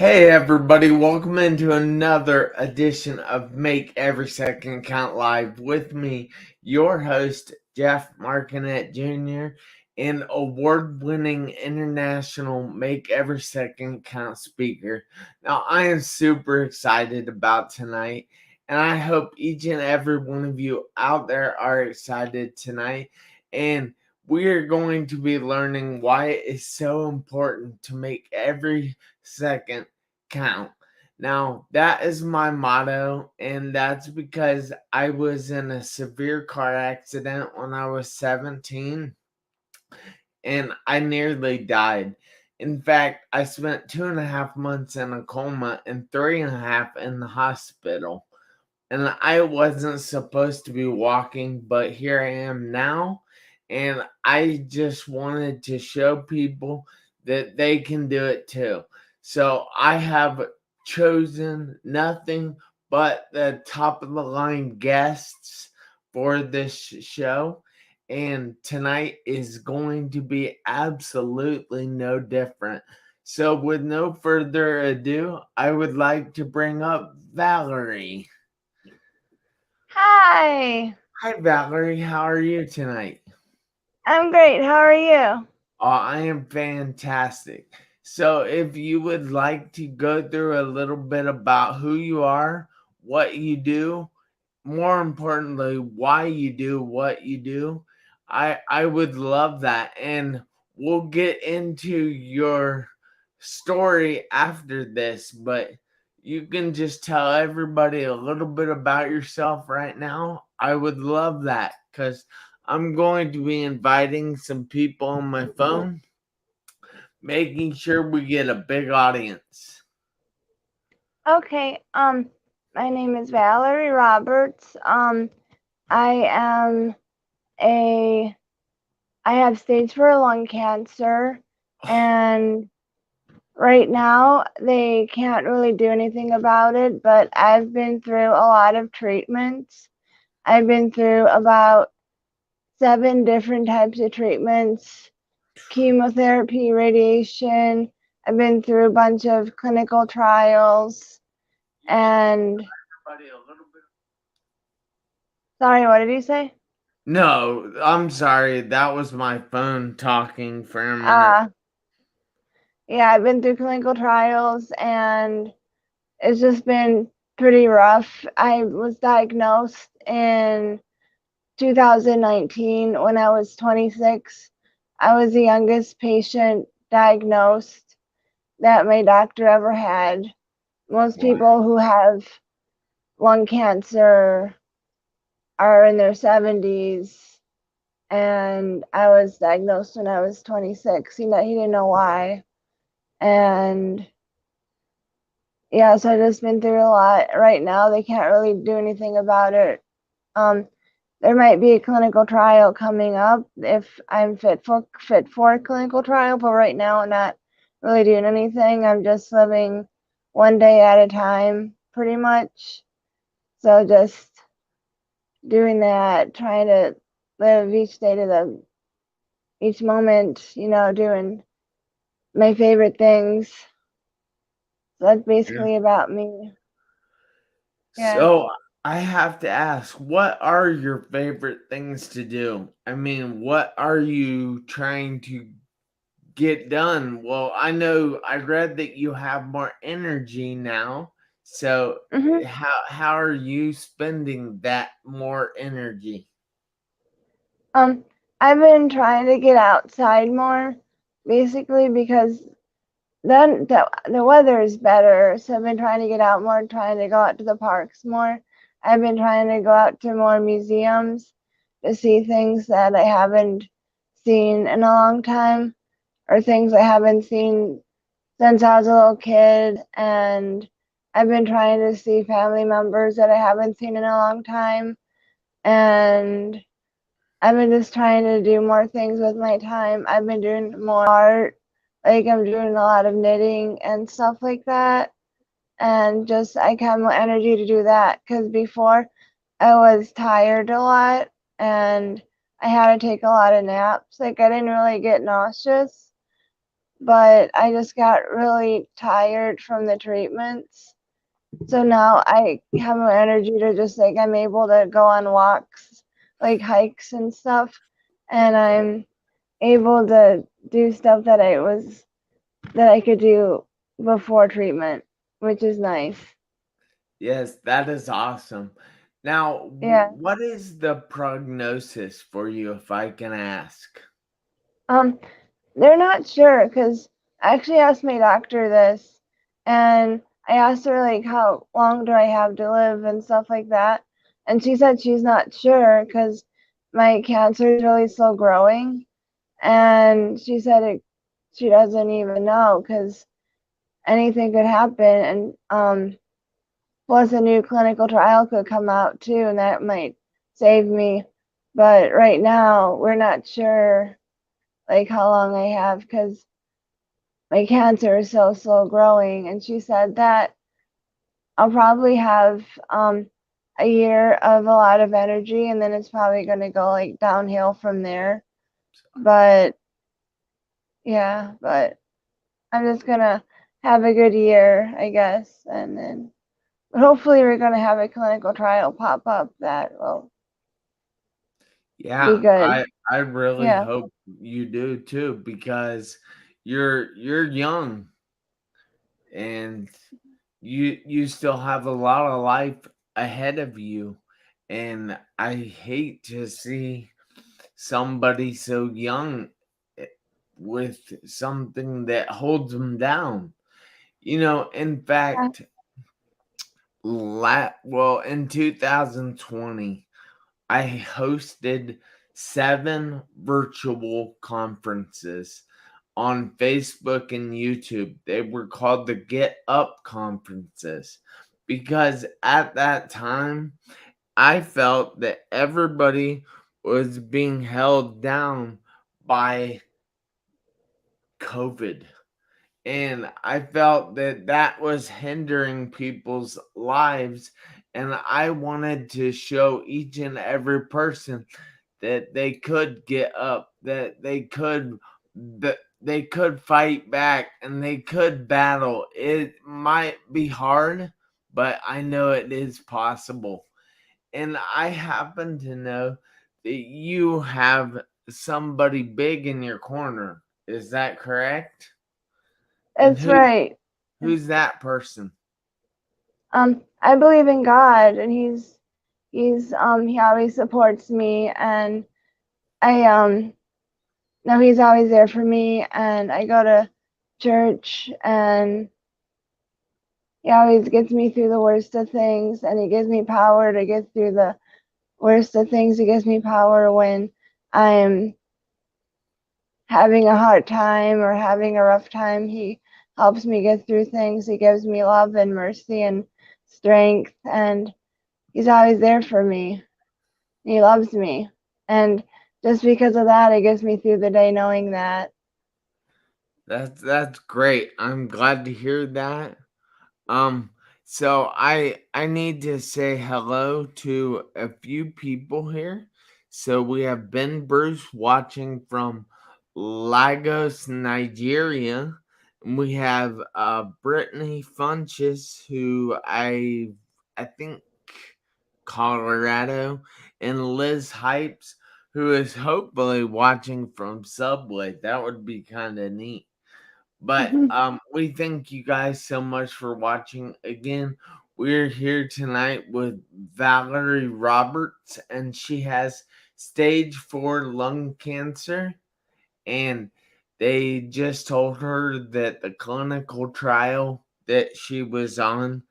Hey everybody, welcome into another edition of Make Every Second Count Live with me, your host, Jeff Marconette Jr., and award-winning international Make Every Second Count speaker. Now, I am super excited about tonight, and I hope each and every one of you out there are excited tonight. And we are going to be learning why it is so important to make every second count. Now, that is my motto, and that's because I was in a severe car accident when I was 17 and I nearly died. In fact, I spent 2.5 months in a coma and 3.5 in the hospital. And I wasn't supposed to be walking, but here I am now. And I just wanted to show people that they can do it too. So I have chosen nothing but the top of the line guests for this show. And tonight is going to be absolutely no different. So, with no further ado, I would like to bring up Valerie. Hi, Hi, Valerie. How are you tonight? I'm great. How are you? I am fantastic. So, if you would like to go through a little bit about who you are, what you do, more importantly, why you do what you do, I would love that. And we'll get into your story after this, but you can just tell everybody a little bit about yourself right now. I would love that because I'm going to be inviting some people on my phone, making sure we get a big audience. Okay, my name is Valerie Roberts. I am a, I have stage 4 lung cancer, and right now they can't really do anything about it, but I've been through a lot of treatments. I've been through about 7 different types of treatments, chemotherapy, radiation. I've been through a bunch of clinical trials. And sorry, what did you say? No, I'm sorry. That was my phone talking for a minute. Uh, yeah, I've been through clinical trials and it's just been pretty rough. I was diagnosed in 2019 when I was 26. I was the youngest patient diagnosed that my doctor ever had. Most Wow. people who have lung cancer are in their 70s, and I was diagnosed when I was 26. He didn't know why. And yeah, so I've just been through a lot. Right now, they can't really do anything about it. Um, there might be a clinical trial coming up if I'm fit for a clinical trial, but right now I'm not really doing anything. I'm just living one day at a time, pretty much. So just doing that, trying to live each day to each moment, doing my favorite things. So that's Yeah. basically about me. Yeah. So I have to ask, what are your favorite things to do? I mean, what are you trying to get done? Well, I know I read that you have more energy now. So hmm how are you spending that more energy? Um, I've been trying to get outside more, basically because then the weather is better. So I've been trying to get out more, trying to go out to the parks more. I've been trying to go out to more museums to see things that I haven't seen in a long time, or things I haven't seen since I was a little kid. And I've been trying to see family members that I haven't seen in a long time. And I've been just trying to do more things with my time. I've been doing more art, like I'm doing a lot of knitting and stuff like that. And just I have more energy to do that because before I was tired a lot and I had to take a lot of naps. Like I didn't really get nauseous, but I just got really tired from the treatments. So now I have more energy to just like I'm able to go on walks, like hikes and stuff, and I'm able to do stuff that I could do before treatment, which is nice. Yes, that is awesome. Now, Yeah. what is the prognosis for you, if I can ask? Um, they're not sure because I actually asked my doctor this, and I asked her like how long do I have to live and stuff like that, and she said she's not sure because my cancer is really slow growing, and she said she doesn't even know because anything could happen, and plus a new clinical trial could come out too, and that might save me. But right now, we're not sure like how long I have because my cancer is so slow growing. And she said that I'll probably have a year of a lot of energy, and then it's probably going to go like downhill from there. But but I'm just gonna have a good year, I guess, and then hopefully we're gonna have a clinical trial pop up that will be Yeah, good. I really Yeah. hope you do too, because you're young and you still have a lot of life ahead of you, and I hate to see somebody so young eh, with something that holds them down. In Yeah. fact, in 2020, I hosted 7 virtual conferences on Facebook and YouTube. They were called the Get Up conferences because at that time I felt that everybody was being held down by COVID. And I felt that that was hindering people's lives. And I wanted to show each and every person that they could get up, that they could fight back, and they could battle. It might be hard, but I know it is possible. And I happen to know that you have somebody big in your corner. Is that correct? And That's right. who's that person? I believe in God, and he always supports me, and I know he's always there for me, and I go to church, and he always gets me through the worst of things, and he gives me power to get through the worst of things. He gives me power when I'm having a hard time or having a rough time. He helps me get through things. He gives me love and mercy and strength, and he's always there for me. He loves me. And just because of that, it gets me through the day knowing that. That's great. I'm glad to hear that. Um, so I need to say hello to a few people here. So we have Ben Bruce watching from Lagos, Nigeria. And we have Brittany Funches, who I think Colorado, and Liz Hypes, who is hopefully watching from Subway. That would be kind of neat. But we thank you guys so much for watching again. We're here tonight with Valerie Roberts, and she has stage 4 lung cancer. And they just told her that the clinical trial that she was on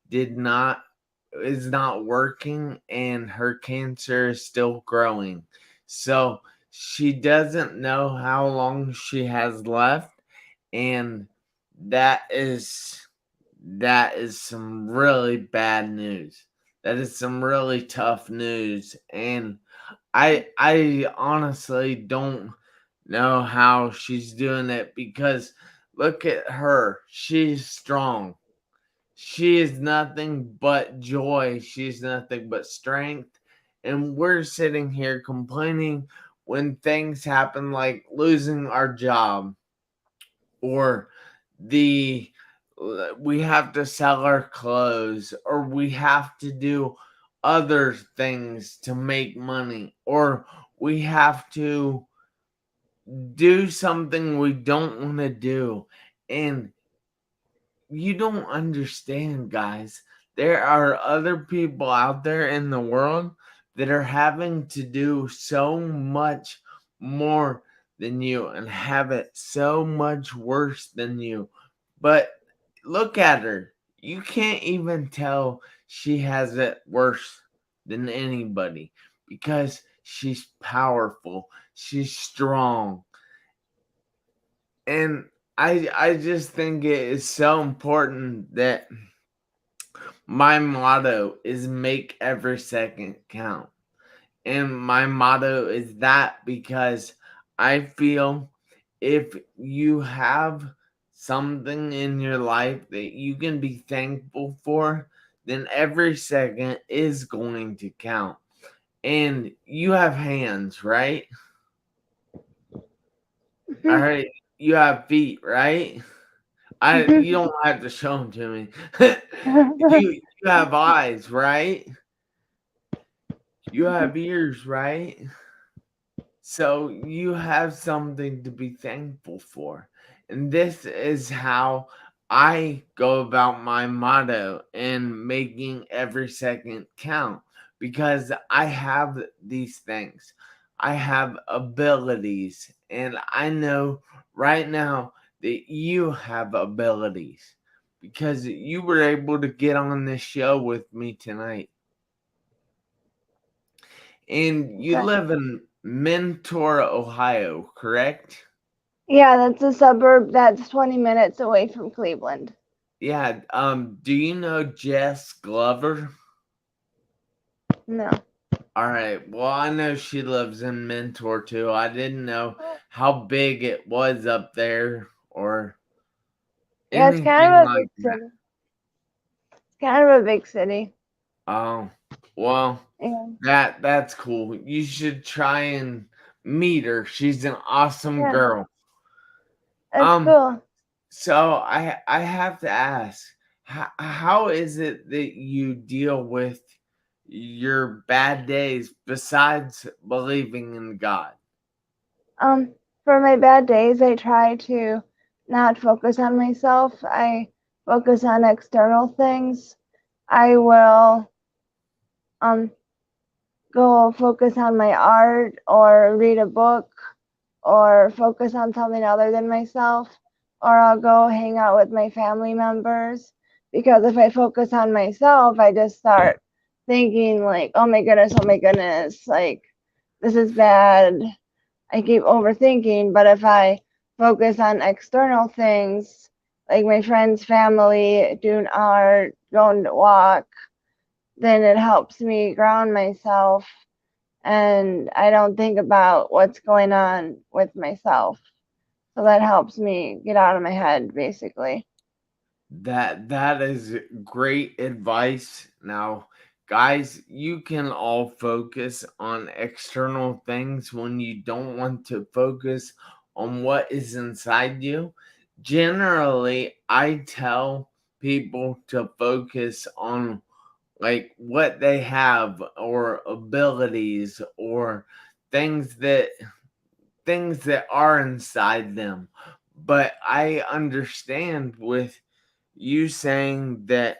did not is not working, and her cancer is still growing. So she doesn't know how long she has left, and that is that is some really bad news. That is some really tough news, and I honestly don't know how she's doing it, because look at her. She's strong. She is nothing but joy. She's nothing but strength. And we're sitting here complaining when things happen like losing our job. or the we have to sell our clothes, or we have to do other things to make money, or we have to do something we don't want to do. And you don't understand, guys. There are other people out there in the world that are having to do so much more than you and have it so much worse than you. But look at her. You can't even tell she has it worse than anybody because she's powerful, she's strong. And I just think it is so important that my motto is make every second count. And my motto is that because I feel if you have something in your life that you can be thankful for, then every second is going to count. And you have hands, right? All right, you have feet, right? You don't have to show them to me. you have eyes, right? You have ears, right? So you have something to be thankful for. And this is how I go about my motto and making every second count because I have these things. I have abilities, and I know right now that you have abilities because you were able to get on this show with me tonight. And you Okay. live in Mentor, Ohio, correct? Yeah, that's a suburb that's 20 minutes away from Cleveland. Yeah. Do you know Jess Glover? No. All right. Well, I know she lives in Mentor too. I didn't know how big it was up there or Yeah, it's kind anything of a like big that. city. It's kind of a big city. Oh, well, Yeah. that's cool. You should try and meet her. She's an awesome Yeah, girl. that's Um, cool. So I have to ask, how is it that you deal with your bad days besides believing in God? For my bad days, I try to not focus on myself. I focus on external things. I will um go focus on my art or read a book or focus on something other than myself, or I'll go hang out with my family members. Because if I focus on myself, I just start thinking, like, oh my goodness, like, this is bad. I keep overthinking. But if I focus on external things, like my friends, family, doing art, going to walk, then it helps me ground myself and I don't think about what's going on with myself. So that helps me get out of my head, basically. That is great advice. Now, guys, you can all focus on external things when you don't want to focus on what is inside you. Generally, I tell people to focus on like what they have or abilities or things that things that are inside them. But I understand with you saying that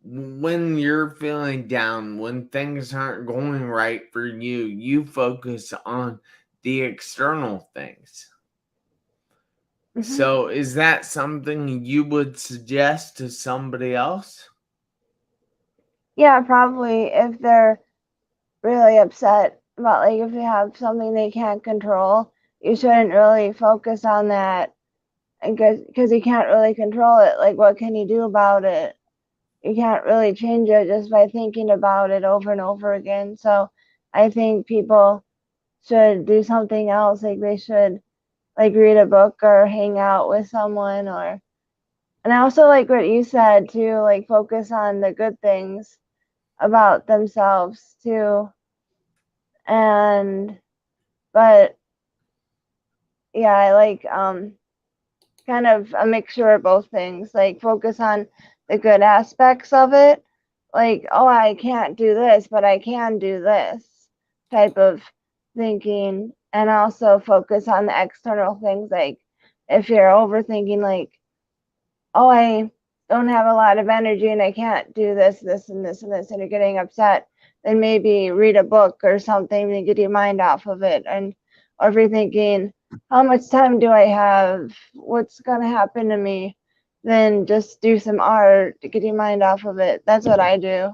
when you're feeling down, when things aren't going right for you, you focus on the external things. Hmm. So, is that something you would suggest to somebody else? Yeah, probably if they're really upset about, like, if you have something they can't control, you shouldn't really focus on that because you can't really control it. Like, what can you do about it? You can't really change it just by thinking about it over and over again. So I think people should do something else. Like, they should, like, read a book or hang out with someone, or and I also like what you said too, like, focus on the good things about themselves too. And but I like kind of a mixture of both things. Like focus on the good aspects of it. Like, oh, I can't do this, but I can do this type of thinking. And also focus on the external things. Like if you're overthinking, like, oh, I don't have a lot of energy and I can't do this, this, and this, and this, and you're getting upset, then maybe read a book or something to get your mind off of it. And or if you're thinking, how much time do I have? What's gonna happen to me? Then just do some art to get your mind off of it. That's what I do.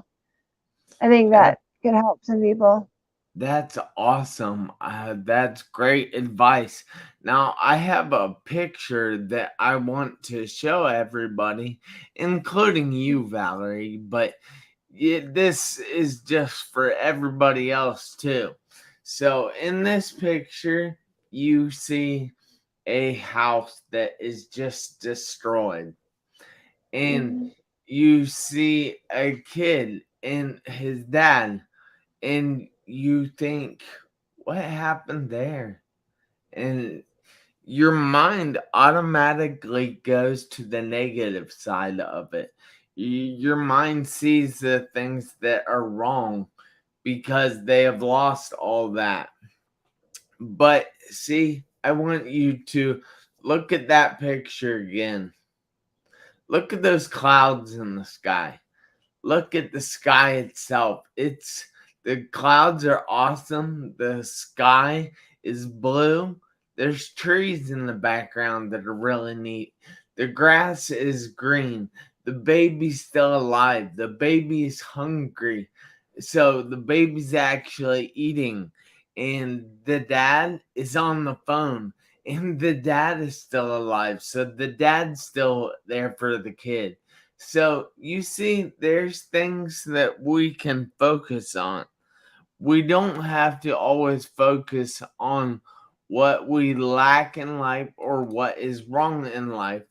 I think That that can help some people. that's awesome. That's great advice. Now, I have a picture that I want to show everybody, including you, Valerie, but this is just for everybody else too. So, in this picture, you see a house that is just destroyed, and Mm-hmm. you see a kid and his dad, and you think, what happened there? And your mind automatically goes to the negative side of it. Your mind sees the things that are wrong because they have lost all that. But see, I want you to look at that picture again. Look at those clouds in the sky. Look at the sky itself. It's the clouds are awesome. The sky is blue. There's trees in the background that are really neat. The grass is green. The baby's still alive. The baby's hungry. So the baby's actually eating. And the dad is on the phone. And the dad is still alive. So the dad's still there for the kid. So you see, there's things that we can focus on. We don't have to always focus on what we lack in life or what is wrong in life,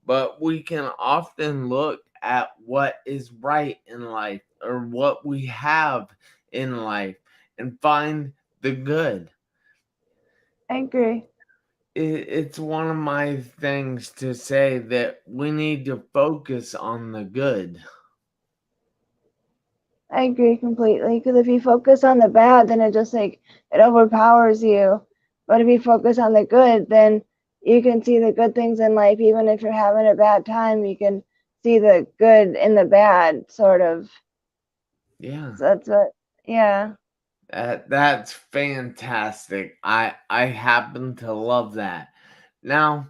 but we can often look at what is right in life or what we have in life and find the good. I agree. It's one of my things to say that we need to focus on the good. I agree completely. Because if you focus on the bad, then it just like it overpowers you. But if you focus on the good, then you can see the good things in life. Even if you're having a bad time, you can see the good in the bad, sort of. Yeah. So that's what, yeah. That's fantastic. I happen to love that. Now,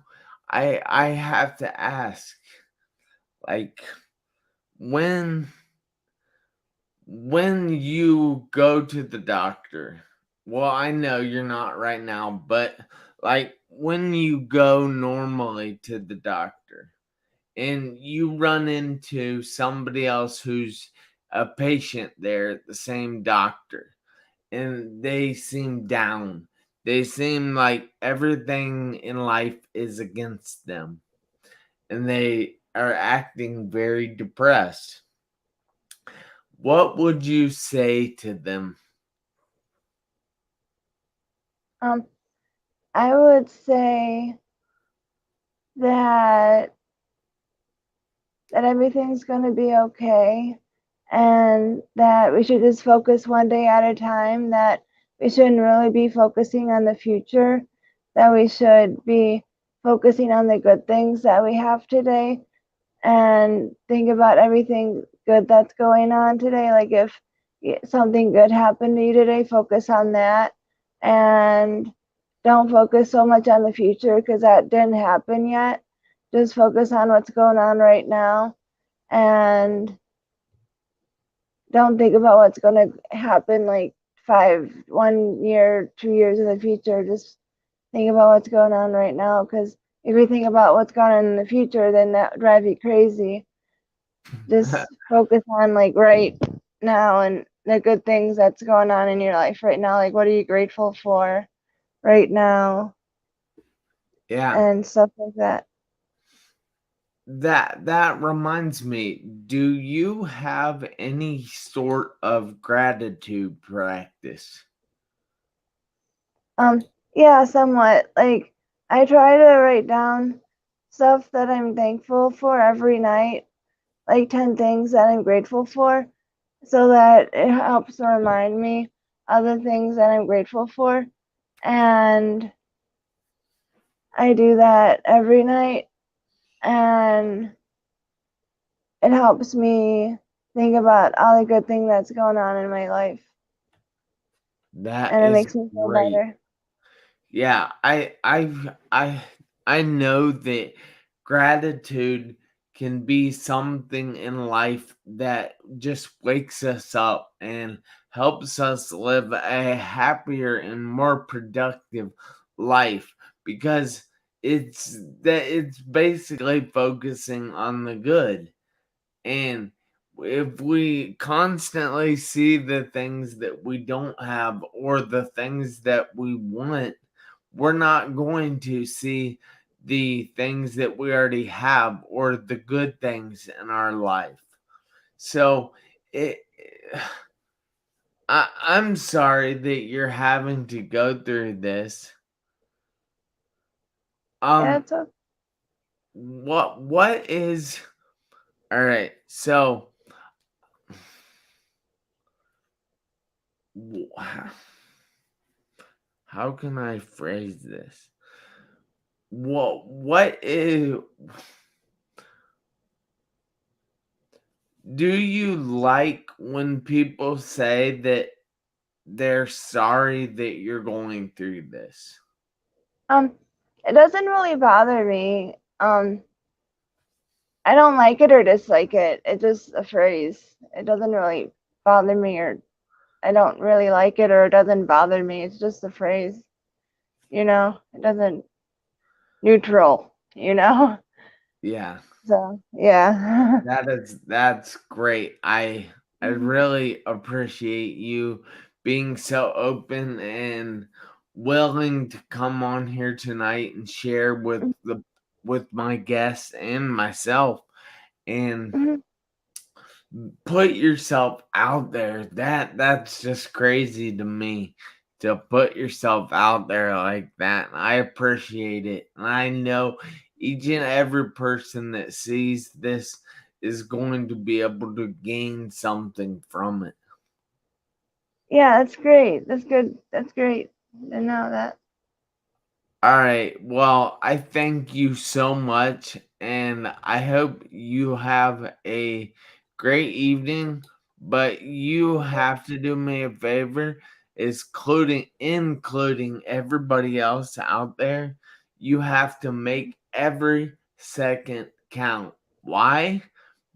I have to ask, like, when when you go to the doctor. Well, I know you're not right now, but like when you go normally to the doctor and you run into somebody else who's a patient there at the same doctor, and they seem down. They seem like everything in life is against them, and they are acting very depressed. What would you say to them? Um, I would say that everything's going to be okay and that we should just focus one day at a time, that we shouldn't really be focusing on the future, that we should be focusing on the good things that we have today and think about everything good that's going on today. Like if something good happened to you today, focus on that and don't focus so much on the future because that didn't happen yet. Just focus on what's going on right now and don't think about what's going to happen like 1 year, 2 years in the future. Just think about what's going on right now, because if you think about what's going on in the future, then that would drive you crazy. Just focus on like right now and the good things that's going on in your life right now. Like what are you grateful for right now Yeah, and stuff like that. that reminds me. Do you have any sort of gratitude practice? Um, yeah, somewhat. Like I try to write down stuff that I'm thankful for every night, like 10 things that I'm grateful for, so that it helps remind me of the things that I'm grateful for. And I do that every night, and it helps me think about all the good thing that's going on in my life, That and it is makes me feel great. better. Yeah, I know that gratitude can be something in life that just wakes us up and helps us live a happier and more productive life, because it's basically focusing on the good. And if we constantly see the things that we don't have or the things that we want, we're not going to see the things that we already have or the good things in our life. So it, I'm sorry that you're having to go through this. Yeah, Um, it's okay. what is all right? So how can I phrase this? What is, do you like when people say that they're sorry that you're going through this? Um, it doesn't really bother me. I don't like it or dislike it. It's just a phrase. It doesn't really bother me, or I don't really like it, or it doesn't bother me. It's just a phrase, you know? It doesn't neutral, you know? Yeah, So, yeah. that's great. I really appreciate you being so open and willing to come on here tonight and share with my guests and myself and Mhm. put yourself out there. That's just crazy to me, to put yourself out there like that. And I appreciate it. And I know each and every person that sees this is going to be able to gain something from it. Yeah, that's great. That's good. That's great to know that. All right. Well, I thank you so much, and I hope you have a great evening. But you have to do me a favor, is including everybody else out there. You have to make every second count. Why?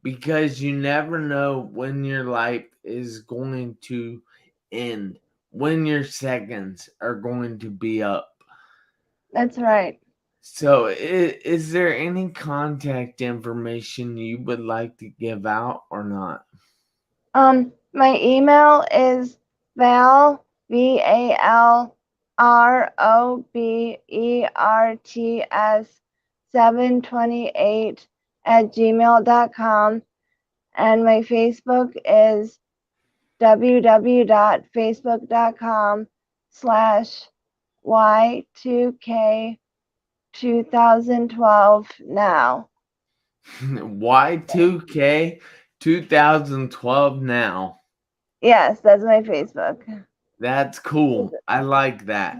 Because you never know when your life is going to end, when your seconds are going to be up. That's right. So, is there any contact information you would like to give out or not? My email is Val, VALROBERTS 728 at gmail.com, and my Facebook is www.facebook.com/Y2K 2012 now. Y2K 2012 now. Yes, that's my Facebook. That's cool. I like that.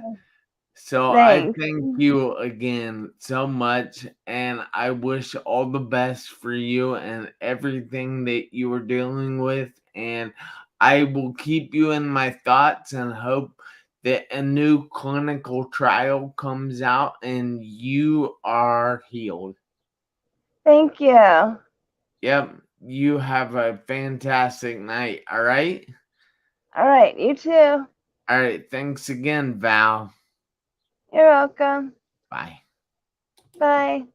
So I Thanks. thank you again so much, and I wish all the best for you and everything that you are dealing with. And I will keep you in my thoughts and hope that a new clinical trial comes out and you are healed. Thank you. All Yep. You have a fantastic night. All right. right, you too. All right. Thanks again, Val. You're welcome. Bye. Bye.